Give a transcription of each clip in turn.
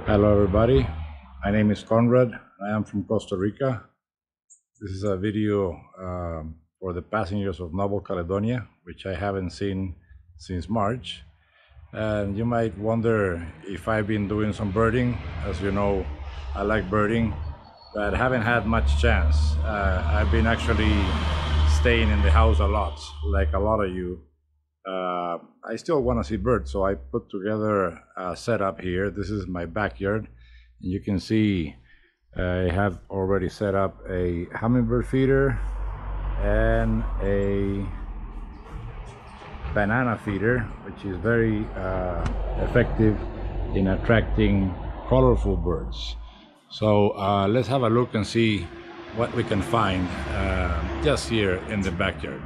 Hello everybody, my name is Conrad. I am from Costa Rica. This is a video for the passengers of Novel Caledonia, which I haven't seen since March. And you might wonder if I've been doing some birding. As you know, I like birding, but haven't had much chance. I've been actually staying in the house a lot, like a lot of you. I still want to see birds, so I put together a setup here. This is my backyard, and you can see I have already set up a hummingbird feeder and a banana feeder, which is very effective in attracting colorful birds. So let's have a look and see what we can find just here in the backyard.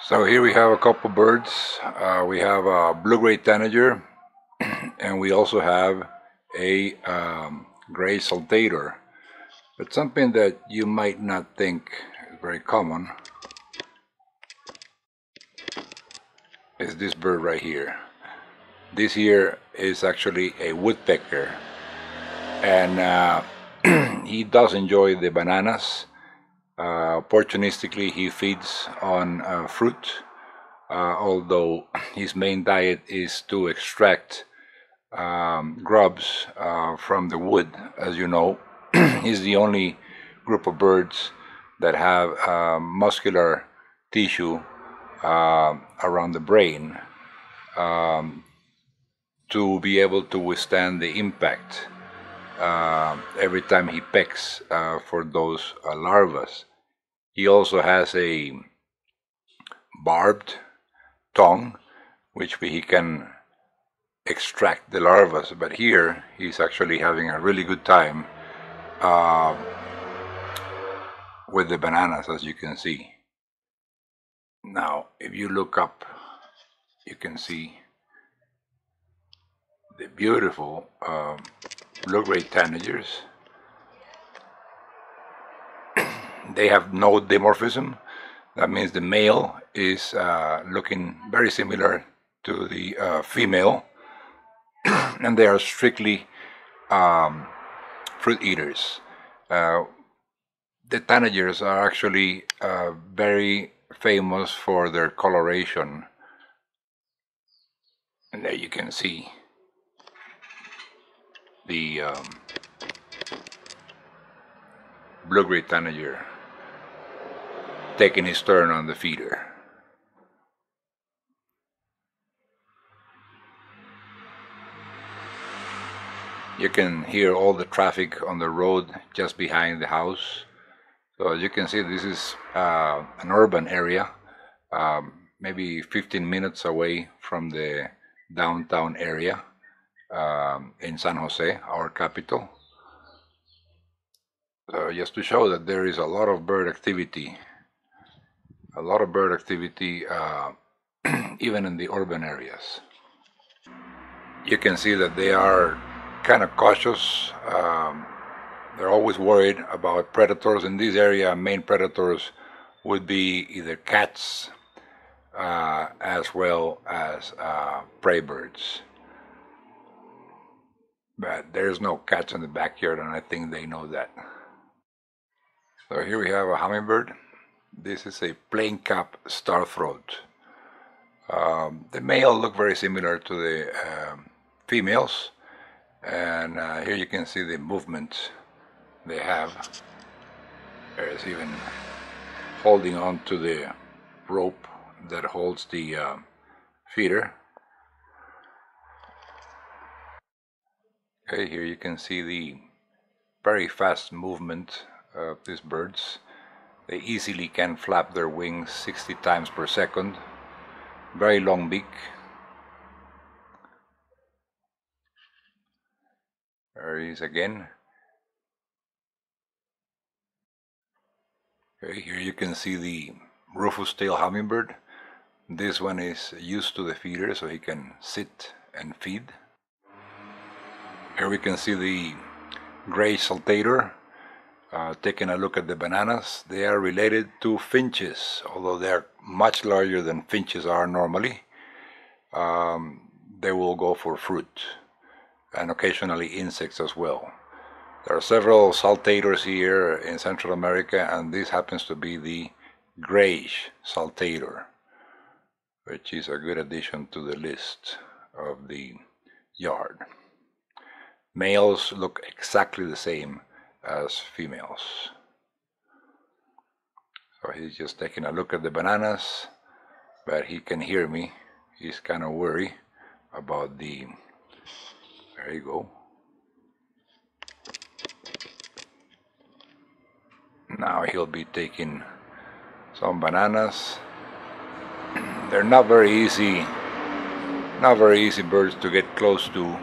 So here we have a couple birds. We have a blue-gray tanager, and we also have a gray saltator. But something that you might not think is very common is this bird right here. This here is actually a woodpecker, and he does enjoy the bananas. Opportunistically, he feeds on fruit, although his main diet is to extract grubs from the wood. As you know, he's the only group of birds that have muscular tissue around the brain to be able to withstand the impact every time he pecks for those larvae. He also has a barbed tongue, which he can extract the larvae, but here he's actually having a really good time with the bananas, as you can see. Now, if you look up, you can see the beautiful blue-gray tanagers. They have no dimorphism. That means the male is looking very similar to the female, and they are strictly fruit eaters. The tanagers are actually very famous for their coloration, and there you can see the blue-gray tanager taking his turn on the feeder. You can hear all the traffic on the road just behind the house. So as you can see, this is an urban area, maybe 15 minutes away from the downtown area in San Jose, our capital. Just to show that there is a lot of bird activity, even in the urban areas. You can see that they are kind of cautious. They're always worried about predators. In this area, main predators would be either cats as well as prey birds. But there's no cats in the backyard, and I think they know that. So here we have a hummingbird. This is a plain cap starthroat. The male look very similar to the females, and here you can see the movement they have. There's even holding on to the rope that holds the feeder. Okay, here you can see the very fast movement of these birds. They easily can flap their wings 60 times per second. Very long beak. There he is again. Okay, here you can see the Rufus tail hummingbird. This one is used to the feeder, so he can sit and feed. Here we can see the gray saltator. Taking a look at the bananas, they are related to finches, although they are much larger than finches are normally. they will go for fruit and occasionally insects as well. There are several saltators here in Central America, and this happens to be the grayish saltator, which is a good addition to the list of the yard. Males look exactly the same as females. So he's just taking a look at the bananas, but he can hear me. He's kind of worried about the... There you go. Now he'll be taking some bananas. They're not very easy birds to get close to.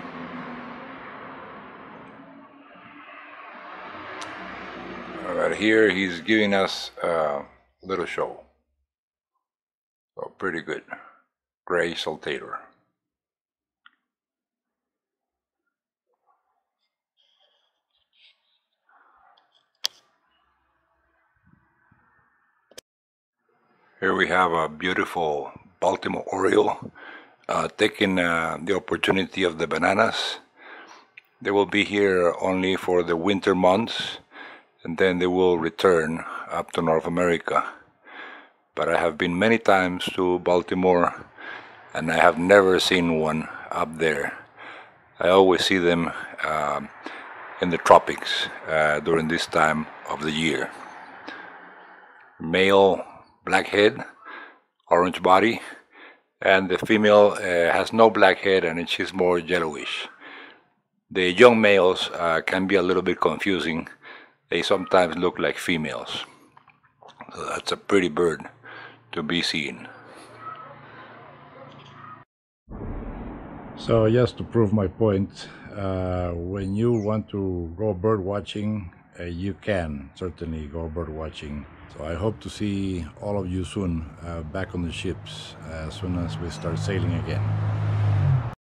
But here he's giving us a little show. So pretty good. Gray saltator. Here we have a beautiful Baltimore Oriole taking the opportunity of the bananas. They will be here only for the winter months, and then they will return up to North America. But I have been many times to Baltimore, and I have never seen one up there. I always see them in the tropics during this time of the year. Male, black head, orange body, and the female has no black head and she's more yellowish. The young males can be a little bit confusing. They sometimes look like females. So that's a pretty bird to be seen. So just to prove my point, when you want to go bird watching, you can certainly go bird watching. So I hope to see all of you soon back on the ships as soon as we start sailing again.